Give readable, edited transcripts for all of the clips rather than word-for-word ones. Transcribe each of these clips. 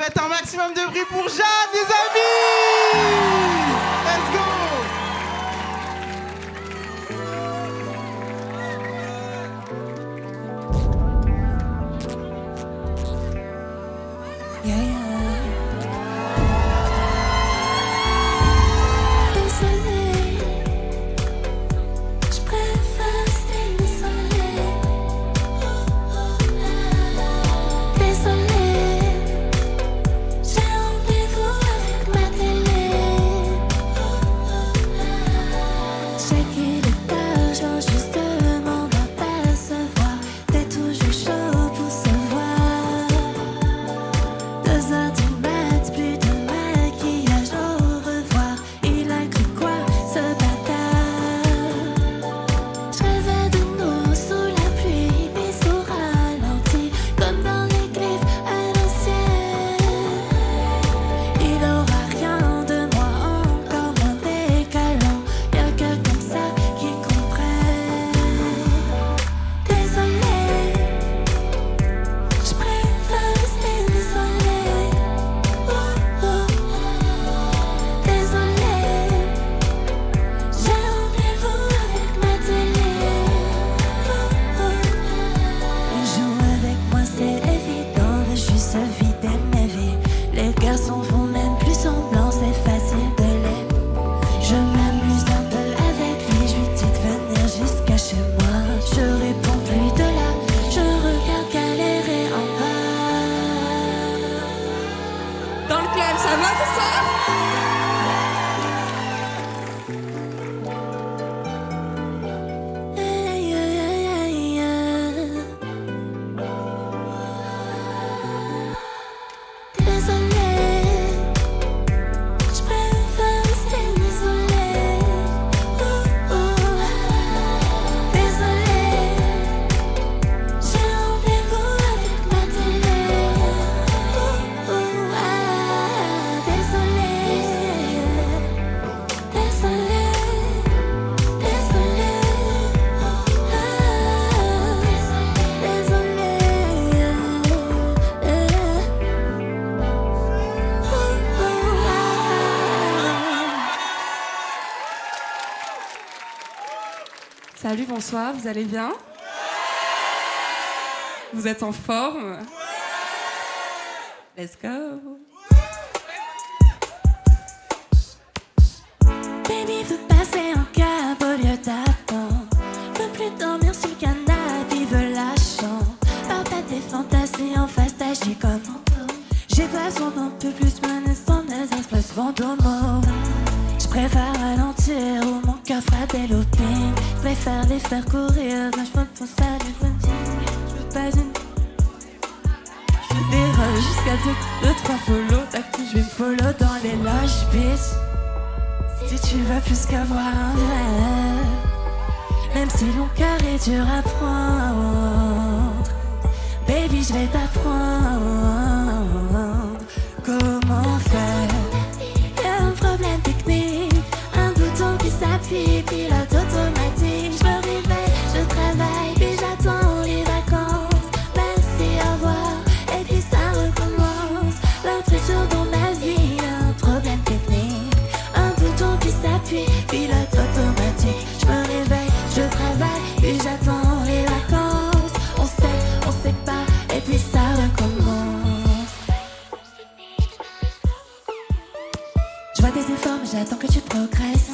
Faites un maximum de bruit pour Jade, les amis. Let's go. Salut, bonsoir, vous allez bien? Vous êtes en forme? Let's go! Baby veut passer un cap au lieu d'attendre. Veut plus dormir sur le canapé, veut la chambre. Partage tes fantasies en face, t'agis comme fantôme. J'ai besoin d'un peu plus mener sans des espaces Vendôme. J'préfère ralentir ou mon cœur fera des loopings. J'préfère les faire courir, quand j'peux pour faire du footing. J'veux pas une... J'veux des rushs jusqu'à 2-3 follow. T'as j'vais me follow dans les loges, bitch. Si tu veux plus qu'avoir un rêve, même si mon cœur est dur à prendre, baby j'vais t'apprendre comment faire. Y'a un problème technique, un bouton qui s'appuie, pilote automatique. Je me réveille, je travaille, puis j'attends les vacances. Merci, au revoir, et puis ça recommence. L'impression dans ma vie, un problème technique, un bouton qui s'appuie, pilote automatique. Je me réveille, je travaille, puis j'attends les vacances. On sait pas, et puis ça recommence. Je vois tes efforts, mais j'attends que tu progresses.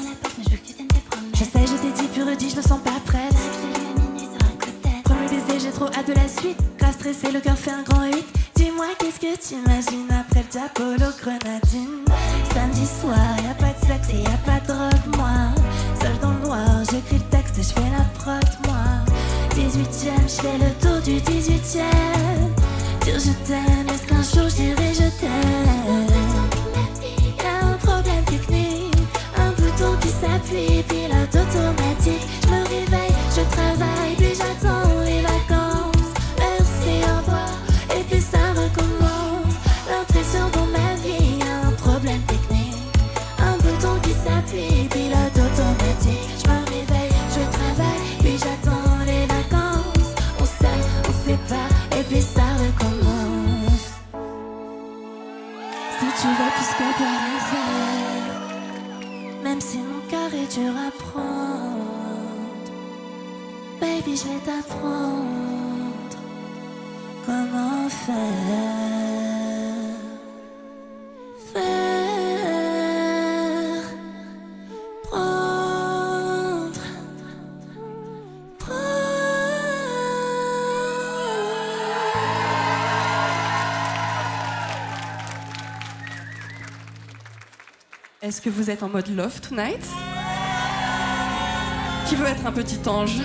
Je sais, je t'ai dit, puis redit, je me sens pas prête. Premier baiser, j'ai trop hâte de la suite. Grave stressé, le cœur fait un grand 8. Dis-moi, qu'est-ce que t'imagines après le diapolo grenadine? Samedi soir, y'a pas de sexe et y'a pas de drogue, moi. Seul dans le noir, j'écris le texte et j'fais la prod, moi. 18ème, j'fais le tour du 18ème. Dire je t'aime, est-ce qu'un jour j'irai je t'aime? Y'a un problème technique, un bouton qui s'appuie, pilote automatique. Je me réveille, je travaille, puis j'attends les vacances. Merci, au revoir, et puis ça recommence. L'impression dans ma vie, y'a un problème technique, un bouton qui s'appuie, pilote automatique. Je me réveille, je travaille, puis j'attends les vacances. On sait pas, et puis ça recommence. Si tu veux plus que boire un verre, même si mon cœur est dur à prendre, baby, je vais t'apprendre comment faire. Faire, prendre, Est-ce que vous êtes en mode love tonight? Qui veut être un petit ange?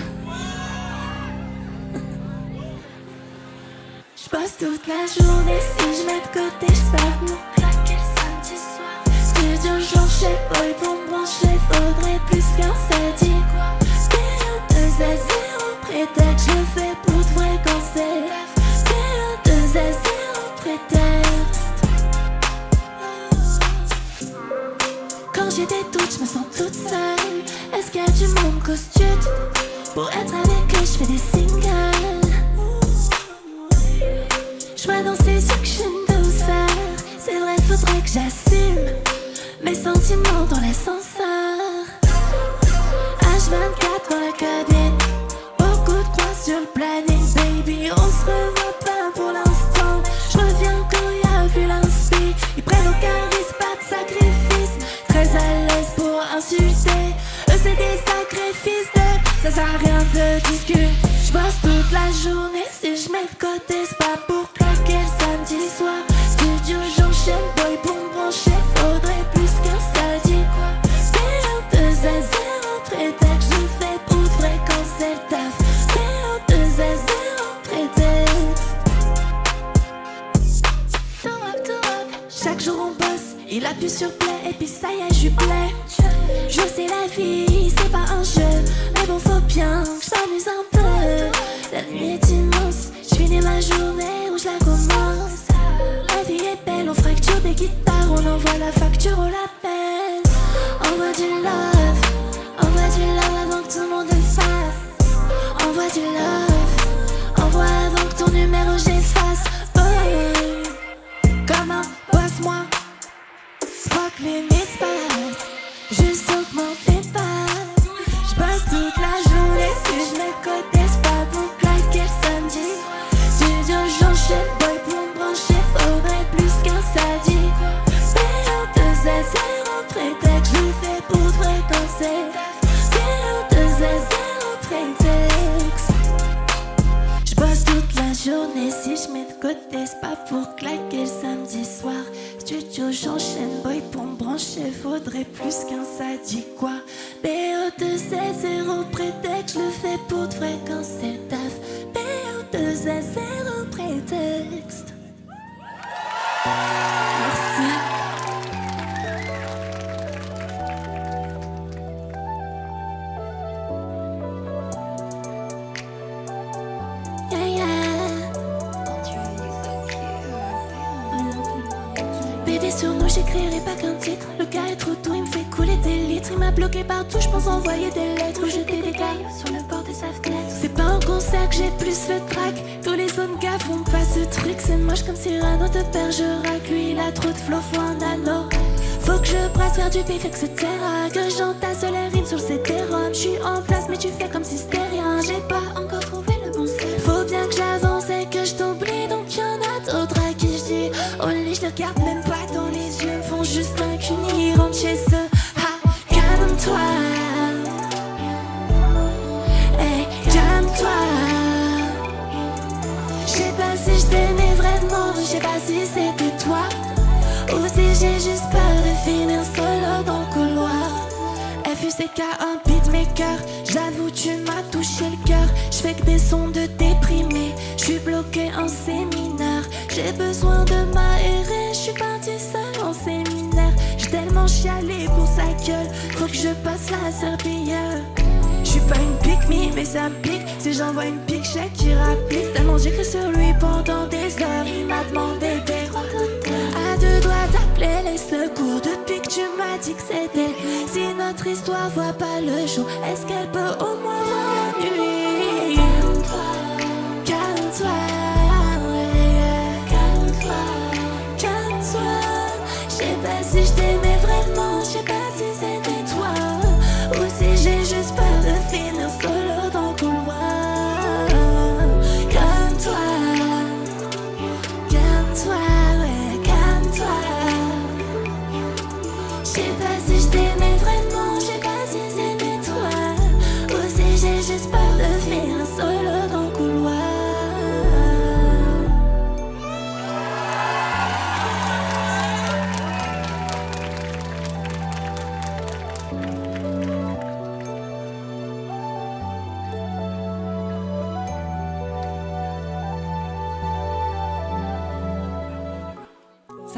Je passe toute la journée, si je mets de côté, j'espère nous claquer le samedi soir. Studio jour chez boy pour me brancher, faudrait plus qu'un samedi. PO2 à 0, prétexte, je le fais pour de vrai quand c'est PO2 à 0, prétexte. Quand j'étais toute, je me sens toute seule. Est-ce qu'il y a du monde costume? Pour être avec eux, je fais des singles. Je vois dans ses yeux que je suis une douceur. C'est vrai, faudrait que j'assume mes sentiments dans l'ascenseur. H24 dans la cabine, beaucoup de croix sur le planning. Baby, on se revoit pas pour l'instant. Je reviens quand y a plus l'inspi. Ils prennent aucun risque, pas de sacrifice. Très à l'aise pour insulter. Eux c'est des sacrifices de... Ça sert à rien de discuter. Je bosse toute la journée, si je mets de côté, c'est pas pour claquer le samedi soir. Studio, j'enchaîne, boy pour me brancher, faudrait plus qu'un samedi. PO2 à 0, prétexte, je le fais pour de vrai quand c'est le taf. PO2 à 0, prétexte. Chaque jour on bosse, il appuie sur play et puis ça y est, je plais. Jouer c'est la vie, c'est pas un jeu. Mais bon faut bien que je m'amuse un peu. La nuit est immense, je finis ma journée où je la commence. La vie est belle, on fracture des guitares, on envoie la facture, on l'appelle. Envoie du love avant que tout le monde le fasse. Envoie du love, envoie avant que ton numéro j'efface. Oh. Comme un boss moi, fuck les mispages, juste augmente tes passes. J'passe toute la journée, si je mets de côté, c'est pas pour claquer le samedi. Studio j'enchaîne, boy pour me brancher, faudrait plus qu'un samedi. PO2 à 0, prétexte, je le fais pour de vrai quand c'est PO2 à 0, prétexte. J'bosse toute la journée, si je mets de côté, c'est pas pour claquer le samedi soir. Studio j'enchaîne, boy pour me brancher, faudrait plus qu'un samedi quoi. PO2 à 0, prétexte, je le fais pour de vrai quand c'est le taf. PO2 à 0, prétexte. Merci. Yeah, yeah. Bébé sur nous, j'écrirai pas qu'un titre. Le gars est trop doux, il me fait couler des litres. Il m'a bloqué partout, je pense envoyer des lettres ou jeter des cailloux sur le bord de sa fenêtre. C'est pas en concert que j'ai plus le track. Tous les autres gars font pas ce truc. C'est moche comme Cyrano de Bergerac. Lui il a trop de flow, faut un anneau. Faut que je brasse faire du bif, etc. Que j'entasse les rimes sur le CD-ROM. J'suis en place mais tu fais comme si c'était rien. J'ai pas encore trouvé le bon style. Faut bien que j'avance et que je t'oublie. Donc y'en a d'autres à qui je dis oh les je les regarde même pas dans les yeux. Me font juste un cuni, ils rentrent chez eux. Ha, calme-toi. Hey, calme-toi. J'sais pas si je t'aimais vraiment. J'sais pas si c'était toi. Ou si j'ai juste peur de finir solo dans le couloir. FUCK, un beatmaker. J'avoue tu m'as touché le cœur. J'fais que des sons de déprimés. J'suis bloqué en séminaire. J'ai besoin de m'aérer. J'suis partie seule en séminaire. J'ai tellement chialé pour sa gueule. Faut que je passe la serpillière. J'suis pas une pique-me mais ça me pique. Si j'envoie une pique chèque qui rapplique. Tellement j'écris sur lui pendant des heures. Il m'a demandé des à deux doigts d'appeler les secours. Depuis que tu m'as dit que c'était. Si notre histoire voit pas le jour, est-ce qu'elle peut au moins voir la nuit? Calme-toi, calme-toi, calme-toi.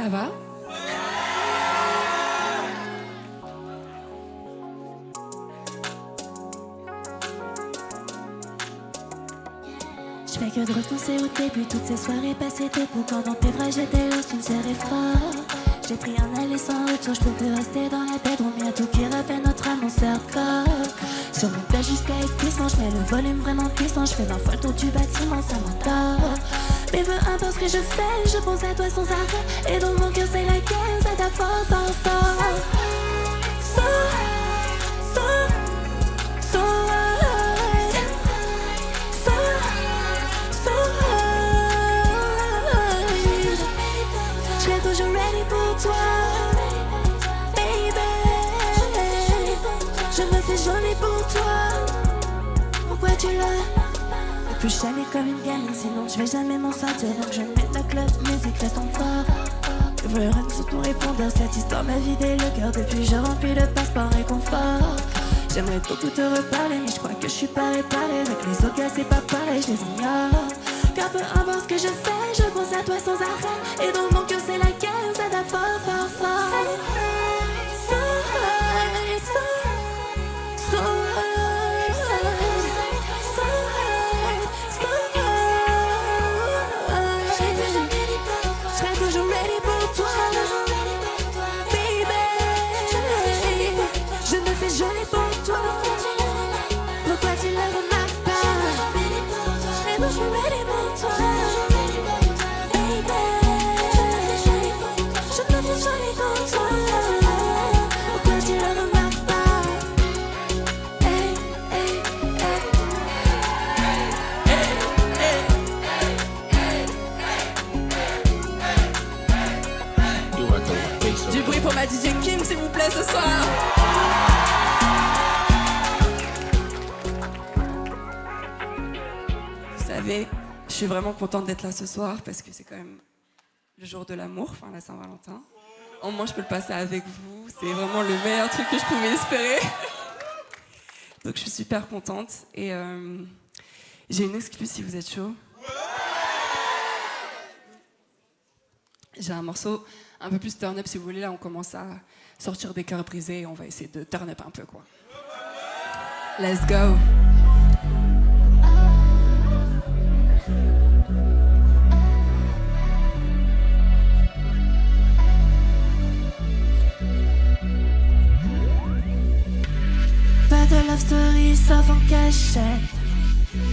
Ça va? Je fais que de repenser au début, toutes ces soirées passées debout. Quand dans tes bras j'étais lost, tu me serrais fort. J'ai pris un aller sans retour, je peux plus rester dans la bedroom. Y'a tout qui refait notre âme, mon cercle. Sur mon plat jusqu'à épuisement, je mets le volume vraiment puissant. Je fais 20 fois le tour du bâtiment, ça m'endort. Mais peu importe ce que je fais, je pense à toi sans arrêt. Et dans mon cœur c'est la guerre, ça t'a fort, fort, fort. So high. Toujours ready pour toi, baby. Je me fais jolie pour toi. Pourquoi tu l'as? Le plus jamais comme une gamine, sinon je vais jamais m'en sortir. Donc je mets la club, musique reste en fort. Je veux run sur ton répondeur, cette histoire m'a vidé le cœur. Depuis je remplis le passeport réconfort. J'aimerais beaucoup te reparler, mais je crois que je suis pas réparée. Avec les autres gars c'est pas pareil, je les ignore. Car peu importe ce que je fais, je pense à toi sans arrêt. Et dans mon cœur c'est la guerre, ça t'a fort, fort, fort. So high, so high, so high, so high. Je serai toujours ready pour toi, baby. Je me fais jolie pour toi. Pourquoi tu le remarques pas? Je serai toujours ready pour toi, baby. Je me fais jolie pour toi. Pourquoi tu le remarques pas? Hey, hey, hey. Du bruit pour ma DJ Kim, s'il vous plaît, ce soir. Vous savez, je suis vraiment contente d'être là ce soir parce que c'est quand même le jour de l'amour, enfin la Saint-Valentin. Au moins, je peux le passer avec vous. C'est vraiment le meilleur truc que je pouvais espérer. Donc, je suis super contente. Et j'ai une excuse si vous êtes chaud. J'ai un morceau un peu plus turn up si vous voulez. Là, on commence à sortir des cœurs brisés et on va essayer de turn up un peu, quoi. Let's go. Pas de love story sauf en cachette.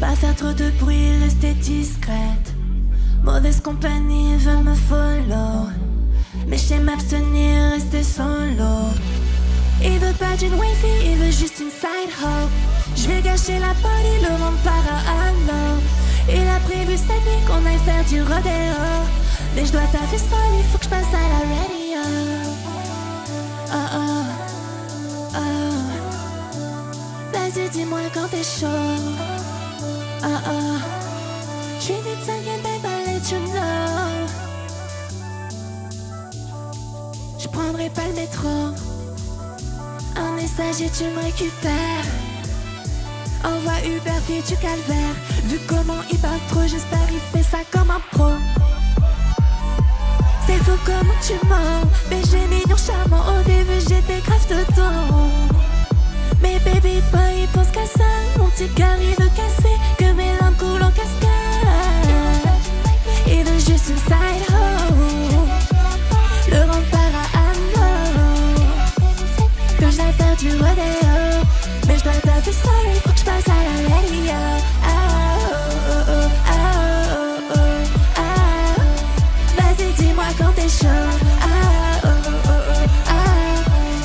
Pas faire trop de bruit, rester discrète. Mauvaise compagnie veut me follow, mais je sais m'abstenir, rester solo. Il veut pas d'une wifi, il veut juste une side hoe. Je vais gâcher la body, le monde para-allo. Il a prévu cette nuit qu'on aille faire du rodéo. Mais je dois taffer seul, il faut que je passe à la radio. Oh oh, oh. Vas-y dis-moi quand t'es chaud. Oh oh, j'suis vite cinquième, babe, I'll let you know. J'prendrai pas le métro. Un message et tu me récupères. Envoie Uber, fille du calvaire. Vu comment il parle trop, j'espère il fait ça comme un pro. C'est fou comment tu mens. BG mignon charmant, au début j'étais grave dedans. Mais baby boy il pense qu'à ça. Mon petit cœur il veut casser, que mes larmes coulent en cascade. Il veut juste une side hoe, le rendre para-ammo. Que j'aille faire du rodéo, mais je dois taffer seul, il faut que je passe à la radio. Vas-y dis-moi quand t'es chaud.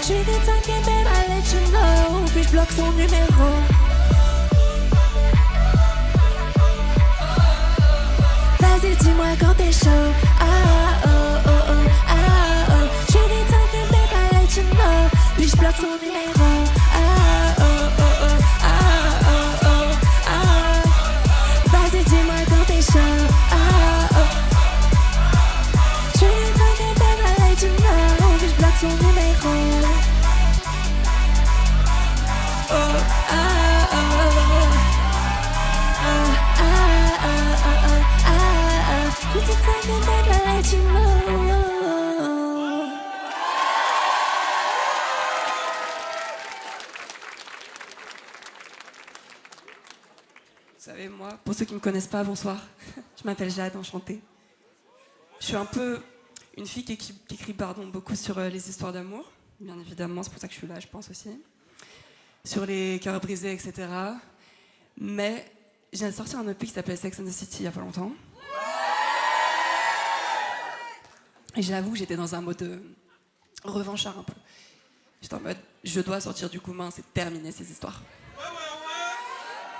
J'suis des t'inquiète babe, I'll let you know. Puis j'bloque son numéro. Vas-y dis-moi quand t'es chaud. J'suis des t'inquiète babe, I'll let you know. Puis j'bloque son numéro. Vas-y dis-moi quand t'es chaud. J'suis des t'inquiète babe, I'll let you know. Puis j'bloque son numéro. You can take it back. Pour ceux qui ne me connaissent pas, bonsoir. Je m'appelle Jade, enchantée. Je suis un peu une fille qui écrit beaucoup sur les histoires d'amour, bien évidemment, c'est pour ça que je suis là, je pense aussi. Sur les cœurs brisés, etc. Mais j'ai sorti un EP qui s'appelle Sex and the City il n'y a pas longtemps. Et j'avoue que j'étais dans un mode revanchard un peu. J'étais en mode, je dois sortir du commun, c'est terminé ces histoires.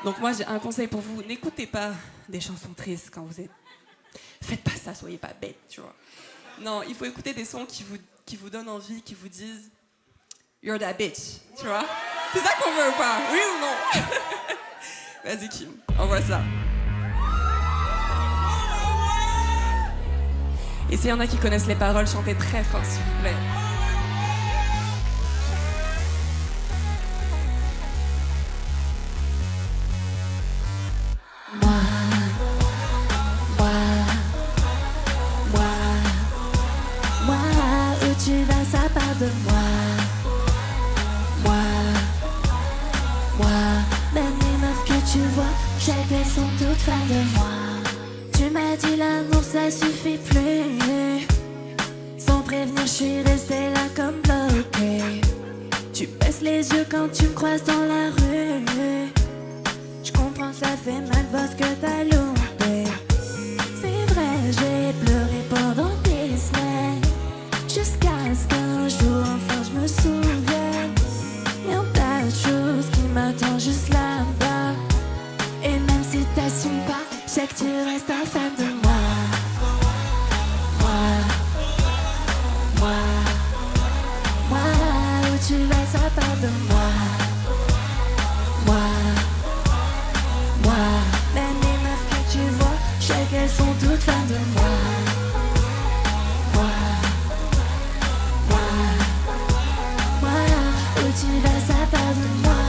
Donc moi j'ai un conseil pour vous, n'écoutez pas des chansons tristes quand vous êtes... Faites pas ça, soyez pas bêtes, tu vois. Non, il faut écouter des sons qui vous donnent envie, qui vous disent « You're that bitch », tu vois. C'est ça qu'on veut ou pas? Oui ou non? Vas-y Kim, envoie ça. Et s'il y en a qui connaissent les paroles, chantez très fort s'il vous plaît. Tu vas, ça part de moi. Même les meufs que tu vois, chaque elles sont toutes fans de moi. Tu m'as dit l'amour ça suffit plus. Sans prévenir, je suis restée là comme bloquée. Tu baisses les yeux quand tu me croises dans la rue. Je comprends que ça fait mal parce que t'as loupé. C'est vrai, j'ai pleuré pendant des semaines. Jusqu'à ce qu'un jour, enfin je me souvienne. Y'a un tas de choses qui m'attendent juste là-bas. Et même si t'assumes pas, je sais que tu restes un fan de moi. Où tu vas, ça part de moi. Même les meufs que tu vois, je sais qu'elles sont toutes fans de moi. Où tu vas, ça part de moi.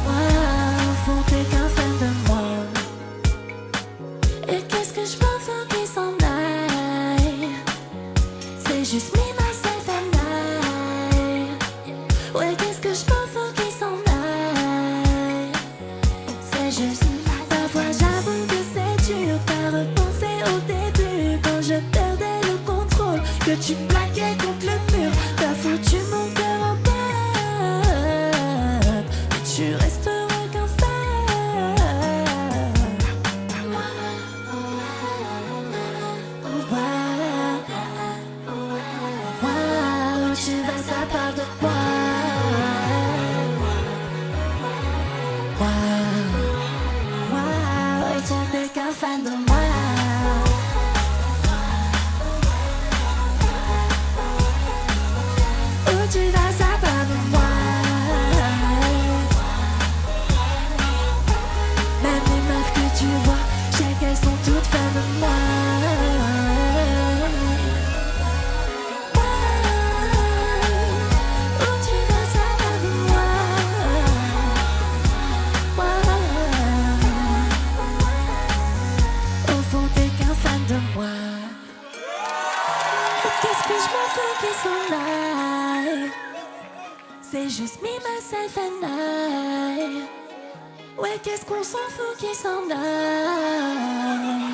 Au fond, t'es qu'un fan de moi. Et qu'est-ce que je m'en fous qu'il s'en aille. C'est juste me, myself and I. Ouais, qu'est-ce que je m'en fous qu'il s'en aille. C'est juste, parfois j'avoue que c'est dur. T'as repensé au début quand je perdais le contrôle, que tu me plaquais contre le mur. T'as foutu mon cœur en panne. Mais tu resteras qu'un fan. Où tu vas, ça part de moi. Et tu n'es qu'un fan de moi. Où tu vas, ça part de moi. Même les meufs que tu vois, je sais qu'elles sont toutes fans de moi. Où tu vas, ça part de moi. Au fond, t'es qu'un fan de moi. Qu'est-ce que je m'en fous qu'ils s'en aillent. C'est juste me, myself and I. Ouais, qu'est-ce qu'on s'en fout qu'ils s'en aillent.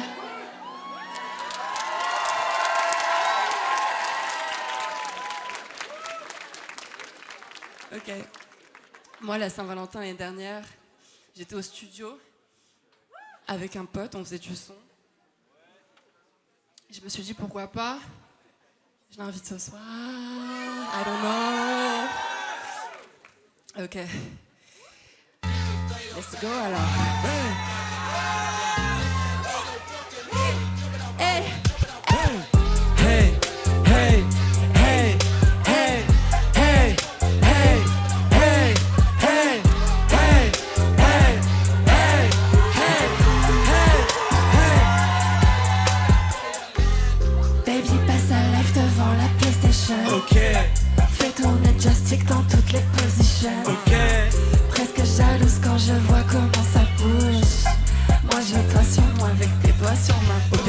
Ok. Moi, la Saint-Valentin l'année dernière, j'étais au studio avec un pote, on faisait du son. Je me suis dit pourquoi pas. Je l'invite ce soir. I don't know. Ok. Let's go alors. Hey. Hey, hey, hey, hey, hey, hey, hey, hey, hey, hey, hey, hey, Baby, passe à live devant la PlayStation. ok, Fais tourner joystick dans toutes les positions. ok. Presque jalouse quand je vois comment ça bouge.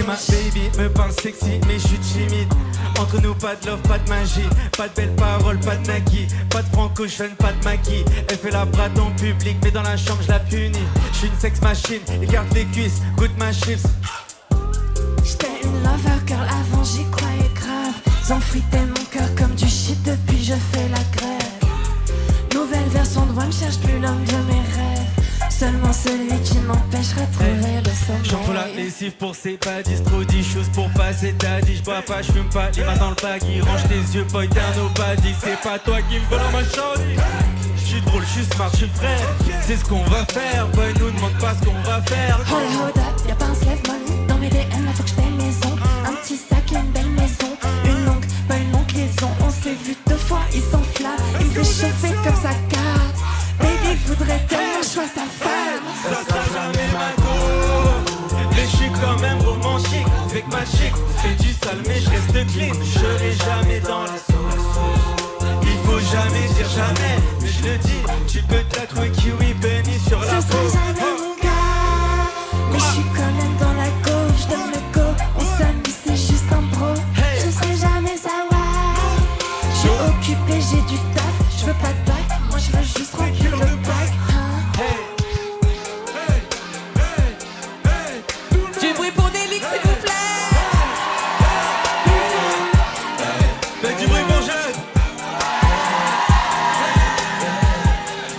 Ma baby me parle sexy mais je suis timide. Entre nous pas de love, pas de magie, pas de belles paroles, pas de Nike, pas de franco, je pas de maquis. Elle fait la brade en public mais dans la chambre je la punis. Je suis une sex machine, écarte les cuisses, goûte ma chips. J'étais une lover girl avant, j'y croyais grave. Ils ont frité mon cœur comme du shit, depuis je fais la grève. Nouvelle version de moi, ne cherche plus l'homme de mes rêves. Seulement celui qui m'empêchera de trouver le sommeil. J'envoie la lessive pour ses baddies, trop d'issues pour passer daddy. J'bois pas, j'fume pas, les mains dans le baggy. Range tes yeux, boy, t'es un nobody. C'est pas toi qui me vole ma shawty. J'suis drôle, j'suis smart, j'suis frère. C'est ce qu'on va faire, boy, nous demande pas ce qu'on va faire. Hold up, y'a pas un slave money dans mes DM, là faut que j'paye maison. Un petit sac et une belle maison. Une longue, pas une longue liaison. On s'est vu 2 fois, il s'enflamme. Il me fait chauffer comme sa carte. Baby voudrait tellement choix sa femme. Ça sera jamais ma go. Mais j'suis quand même romantique. Avec ma chic, fais du sale mais j'reste clean. J'serai jamais dans la sauce. Il faut jamais dire jamais, mais je le dis, tu peux tatouer kiwi bunny sur la Ce peau. sera jamais mon cas, mais je suis quand même dans la gauche, donne le go. On s'amuse, c'est juste un bro. Je serai jamais sa wife. Je suis occupée, j'ai du taf. Je veux pas de bac, moi je veux juste remplir le bac. Du bruit pour Delix, s'il vous plaît. Faites du bruit pour Jeanne.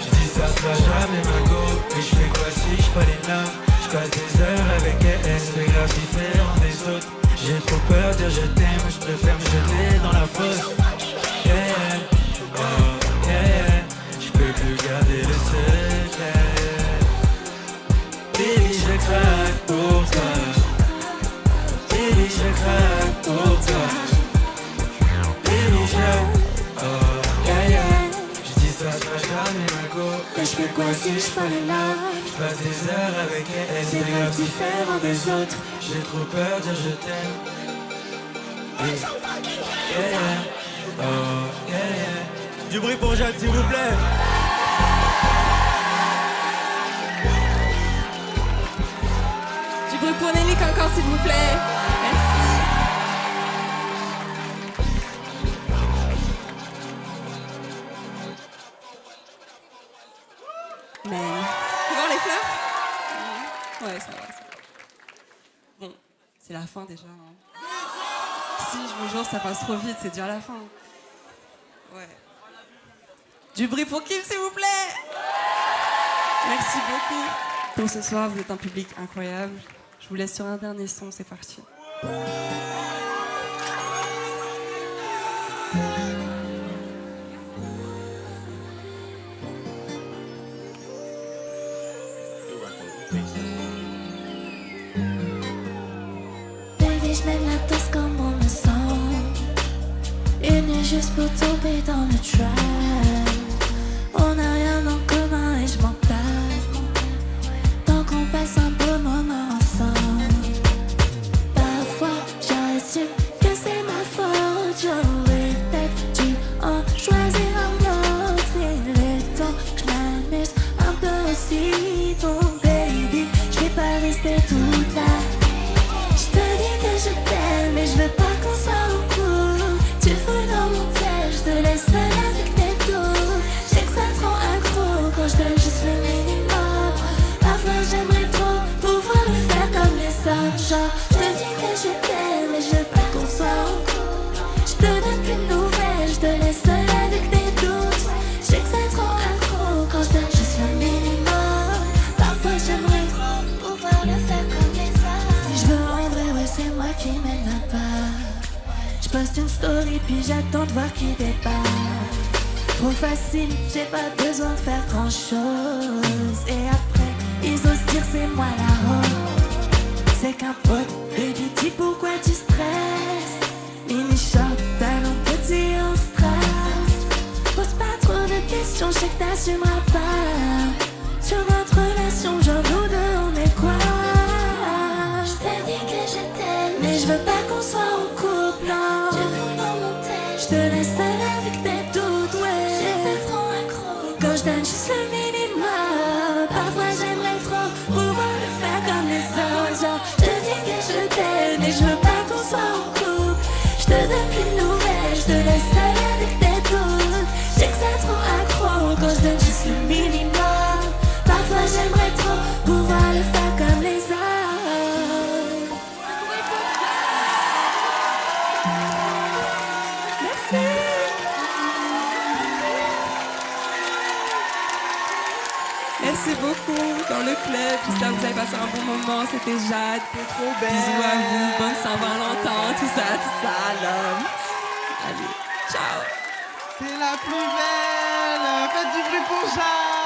Je dis ça sera jamais ma go. Mais je fais quoi si je fais les larmes? Je passe des heures avec elle, c'est grave différent des autres. J'ai trop peur de dire je t'aime, je préfère me jeter dans la fosse. Yeah, oh, yeah, je peux plus garder le secret. Baby je craque pour toi. Baby je craque pour toi. Baby je, oh, yeah, yeah. Je dis ça sera jamais ma go. Et je fais quoi si je fall in love? Je passe des heures avec elle, C'est grave différent des autres. j'ai trop peur de dire je t'aime. Yeah, oh, yeah, yeah. Du bruit pour Jade s'il vous plaît. Du bruit pour Nelly encore, s'il vous plaît. Merci. Man. Tu vois les fleurs? Ouais, ça va. Bon, c'est la fin déjà. Hein. Si, je vous jure, ça passe trop vite, c'est déjà la fin. Ouais. Du bruit pour Kim, s'il vous plaît. Merci beaucoup pour ce soir, vous êtes un public incroyable. Je vous laisse sur un dernier son, c'est parti. Baby, je mène la tasse comme on me sent. Une juste pour tomber dans le trap. On n'a rien en commun et je m'en tape. Tant qu'on passe un beau moment ensemble. Parfois, j'assume que c'est ma faute. J'aurais peut-être dû en choisir un autre. Il est temps que je m'amuse un peu aussi. Donc, baby, je vais pas rester toute là. Je te dis que je t'aime, mais je veux pas qu'on soit en couple. Tu fous dans mon tête, je te laisse seule avec tes doutes. Je sais que ça te rend accro quand je donne juste le minimum. Parfois j'aimerais trop pouvoir le faire comme les autres. Genre, je te dis que je t'aime, mais je veux pas qu'on soit en couple. Je te donne plus de nouvelles, je te laisse seule avec tes doutes. Je sais que ça te rend accro quand je donne juste le minimum. Parfois j'aimerais trop pouvoir le faire comme les autres. Si je veux en vrai, ouais, c'est moi qui mène la part. Je poste une story puis j'attends de voir qui débarque. Trop facile, j'ai pas besoin de faire grand chose. Et après, ils osent dire c'est moi la honte. C'est qu'un pote, baby, dis pourquoi tu stresses. Mini short, talon petit en strass. Pose pas trop de questions, je sais que t'assumeras pas. Sur notre relation, genre nous deux, on est quoi? Je te dis que je t'aime, mais je veux pas qu'on soit en couple, non. Tu fous dans mon tête, je te laisse seule avec tes doutes, ouais. Je sais que ça te rend accro quand je donne juste le minimum. Parfois j'aimerais trop pouvoir le faire comme les autres. Genre, je te dis que je t'aime, Cœur le club. J'espère que vous avez passé un bon moment. C'était Jade. T'es trop belle. Bisous à vous. Bonne Saint-Valentin. Tout ça, l'homme. Allez, ciao. C'est la plus belle. Faites du bruit pour Jade.